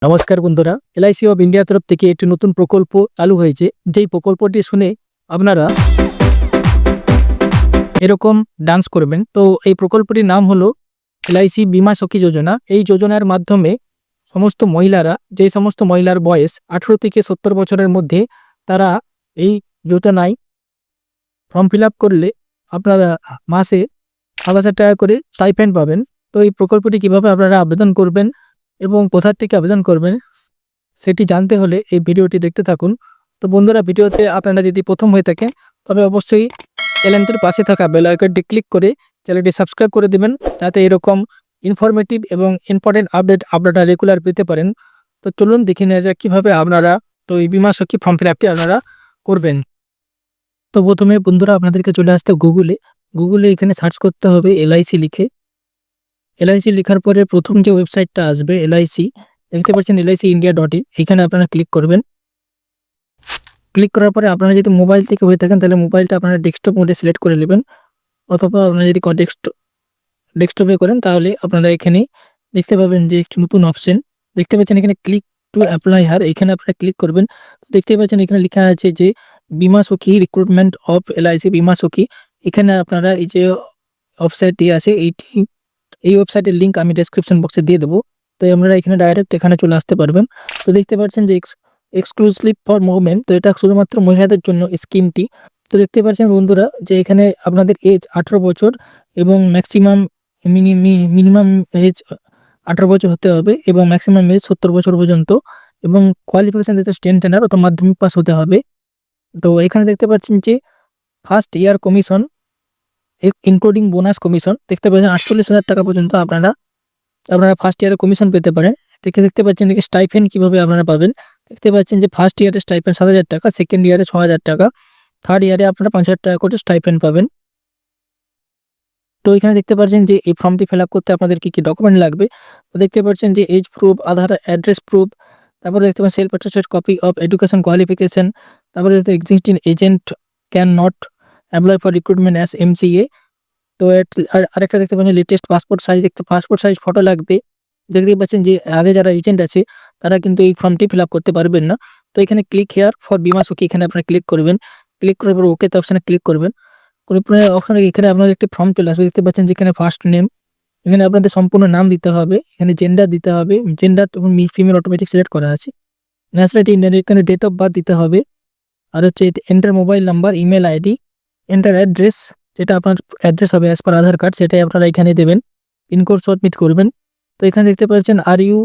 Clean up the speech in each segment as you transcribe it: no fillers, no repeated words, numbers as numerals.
নমস্কার বন্ধুরা, LIC of India তরফ থেকে একটি নতুন প্রকল্প চালু হয়েছে। যেই প্রকল্পটি শুনে আপনারা এরকম ডান্স করবেন। তো এই প্রকল্পটির নাম হলো এলআইসি বীমা সখী যোজনা। এই যোজনার মাধ্যমে সমস্ত মহিলারা, যে সমস্ত মহিলার বয়স 18 থেকে 70 বছরের মধ্যে, তারা এই যোজনায় ফর্ম ফিল আপ করলে আপনারা মাসে 7,000 টাকা করে স্টাইপেন্ড পাবেন। তো এই প্রকল্পটি কিভাবে আপনারা আবেদন করবেন এবং কোথা থেকে আবেদন করবেন সেটি জানতে হলে এই ভিডিওটি দেখতে থাকুন। তো বন্ধুরা, ভিডিওতে আপনারা যদি প্রথম হয়ে থাকেন তবে অবশ্যই চ্যানেলটির পাশে থাকা বেল আইকনটি ক্লিক করে চ্যানেলটি সাবস্ক্রাইব করে দেবেন, যাতে এরকম ইনফরমেটিভ এবং ইম্পর্টেন্ট আপডেট আপনারা রেগুলার পেতে পারেন। তো চলুন দেখে নেওয়া যাক কীভাবে আপনারা তো এই বীমা সখী ফর্ম ফিল আপটি আপনারা করবেন। তো প্রথমে বন্ধুরা আপনাদেরকে চলে আসতে গুগলে এখানে সার্চ করতে হবে এলআইসি লিখে। এলআইসি লেখার পরে প্রথম যে ওয়েবসাইটটা আসবে এলআইসি, দেখতে পাচ্ছেন LICindia.in, এখানে আপনারা ক্লিক করবেন। ক্লিক করার পরে আপনারা যদি মোবাইল থেকে হয়ে থাকেন তাহলে মোবাইলটা আপনারা ডেস্কটপ মোডে সিলেক্ট করে নেবেন, অথবা আপনারা যদি ডেস্কটপে করেন তাহলে আপনারা এখানে দেখতে পাবেন যে একটি নতুন অপশন দেখতে পাচ্ছেন, এখানে ক্লিক টু অ্যাপ্লাই হার, এখানে আপনারা ক্লিক করবেন। দেখতে পাচ্ছেন এখানে লেখা আছে যে বীমা সখী রিক্রুটমেন্ট অফ এলআইসি বীমা সখী। এখানে আপনারা এই যে ওয়েবসাইটটি আছে এই ওয়েবসাইটের লিঙ্ক আমি ডেসক্রিপশন বক্সে দিয়ে দেবো। তো আমরা এখানে ডাইরেক্ট এখানে চলে আসতে পারবেন। তো দেখতে পাচ্ছেন যে এক্সক্লুসিভ ফর মুভমেন্ট, তো এটা শুধুমাত্র মহিলাদের জন্য স্কিমটি। তো দেখতে পাচ্ছেন বন্ধুরা যে এখানে আপনাদের এজ 18 বছর এবং মিনিমাম এজ 18 বছর হতে হবে এবং ম্যাক্সিমাম এজ 70 বছর পর্যন্ত, এবং কোয়ালিফিকেশান দিতে টেনার অথবা মাধ্যমিক পাস হতে হবে। তো এখানে দেখতে পাচ্ছেন যে first year commission including bonus commission, দেখতে পাচ্ছেন 48,000 টাকা পর্যন্ত আপনারা ফার্স্ট ইয়ারে কমিশন পেতে পারেন। দেখতে পাচ্ছেন যে স্টাইপেন্ড কীভাবে আপনারা পাবেন। দেখতে পাচ্ছেন যে ফার্স্ট ইয়ারে স্টাইপেন্ড 7,000 টাকা, সেকেন্ড ইয়ারে 6,000 টাকা, থার্ড ইয়ারে আপনারা 5,000 টাকা করে স্টাইপেন্ড পাবেন। তো এখানে দেখতে পাচ্ছেন যে এই ফর্মটি ফিল আপ করতে আপনাদের কী কী ডকুমেন্ট লাগবে। তো দেখতে পাচ্ছেন যে age proof, Aadhaar, address proof, তারপরে দেখতে পাচ্ছেন self attested copy of education qualification, তারপরে existing agent can not apply for recruitment as MCA। তো আরেকটা দেখতে পাচ্ছেন লেটেস্ট পাসপোর্ট সাইজ ফটো লাগবে। দেখতে পাচ্ছেন যে আগে যারা এজেন্ট আছে তারা কিন্তু এই ফর্মটি ফিল আপ করতে পারবেন না। তো এখানে ক্লিক হেয়ার ফর বীমা সখী, এখানে আপনারা ক্লিক করবেন। ক্লিক করার পর ওকে অপশানে ক্লিক করবেন। ওখানে এখানে আপনাদের একটি ফর্ম চলে আসবে। দেখতে পাচ্ছেন যেখানে ফার্স্ট নেম, এখানে আপনাদের সম্পূর্ণ নাম দিতে হবে, এখানে জেন্ডার দিতে হবে, জেন্ডার এবং ফিমেল অটোমেটিক সিলেক্ট করা আছে। ন্যাশনালিটি ইন্ডিয়ান, এখানে ডেট অফ বার্থ দিতে হবে। আর হচ্ছে enter mobile number, email ID, enter address, যেটা আপনার অ্যাড্রেস হবে অ্যাজ পার আধার কার্ড, সেটাই আপনারা এখানে দেবেন। পিনকোড সাবমিট করবেন। তো এখানে দেখতে পাচ্ছেন are you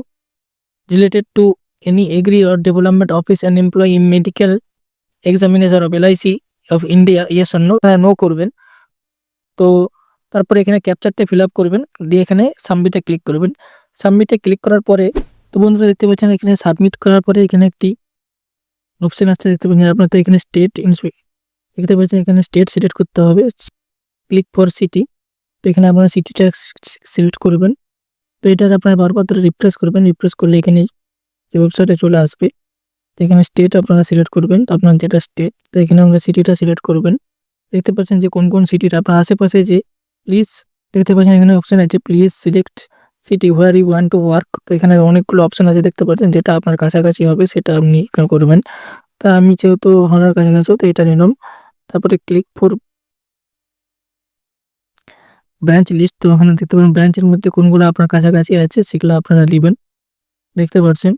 related to any agri or development office and employee in medical examination of LIC of India, yes or no, no করবেন। তো তারপরে এখানে ক্যাপচারটা ফিল আপ করবেন, দিয়ে এখানে সাবমিটে ক্লিক করবেন। সাবমিটে ক্লিক করার পরে তো বন্ধুরা দেখতে পাচ্ছেন এখানে সাবমিট করার পরে এখানে একটি অপশান আসছে, দেখতে পাচ্ছেন আপনার। তো এখানে দেখতে পাচ্ছেন এখানে স্টেট সিলেক্ট করতে হবে, ক্লিক ফর সিটি। তো এখানে আপনারা সিটিটা সিলেক্ট করবেন। তো এটার আপনারা বারবার ধরে রিফ্রেশ করবেন, রিফ্রেশ করলে এখানে যে ওয়েবসাইটে চলে আসবে। তো এখানে স্টেট আপনারা সিলেক্ট করবেন, আপনার যেটা স্টেট, তো এখানে আপনারা সিটিটা সিলেক্ট করবেন। দেখতে পাচ্ছেন যে কোন কোন সিটির আপনার আশেপাশে, যে প্লিজ দেখতে পাচ্ছেন এখানে অপশান আছে please select city where you want to work. তো এখানে অনেকগুলো অপশান আছে, দেখতে পাচ্ছেন যেটা আপনার কাছাকাছি হবে সেটা আপনি এখানে করবেন। তা আমি যেহেতু হনার কাছাকাছি, তো এটা নিলাম। তারপরে ক্লিক ফর ব্রাঞ্চ লিস্ট, তো ওখানে দেখতে পাবেন ব্রাঞ্চের মধ্যে কোনগুলো আপনার কাছাকাছি আছে সেগুলো আপনারা নেবেন, দেখতে পাচ্ছেন।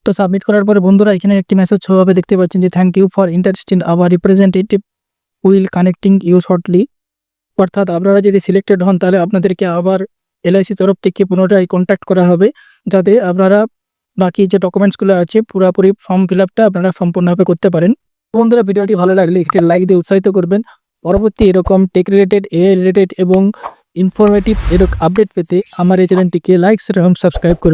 তো সাবমিট করার পরে বন্ধুরা এখানে একটি মেসেজ হবে, দেখতে পাচ্ছেন যে thank you for interest in our representative will connecting you shortly. অর্থাৎ আপনারা যদি সিলেক্টেড হন তাহলে আপনাদেরকে আবার LIC তরফ থেকে পুনরায় কন্ট্যাক্ট করা হবে, যাতে আপনারা বাকি যে ডকুমেন্টসগুলো আছে পুরোপুরি ফর্ম ফিল আপটা আপনারা সম্পূর্ণভাবে করতে পারেন। বন্ধুরা, ভিডিওটি ভালো লাগলে একটি লাইক দিয়ে উৎসাহিত করবেন। পরবর্তী এরকম টেক রিলেটেড, AI রিলেটেড এবং ইনফরমেটিভ এরকম আপডেট পেতে আমার এই চ্যানেলটিকে লাইক, শেয়ার এবং সাবস্ক্রাইব করবেন।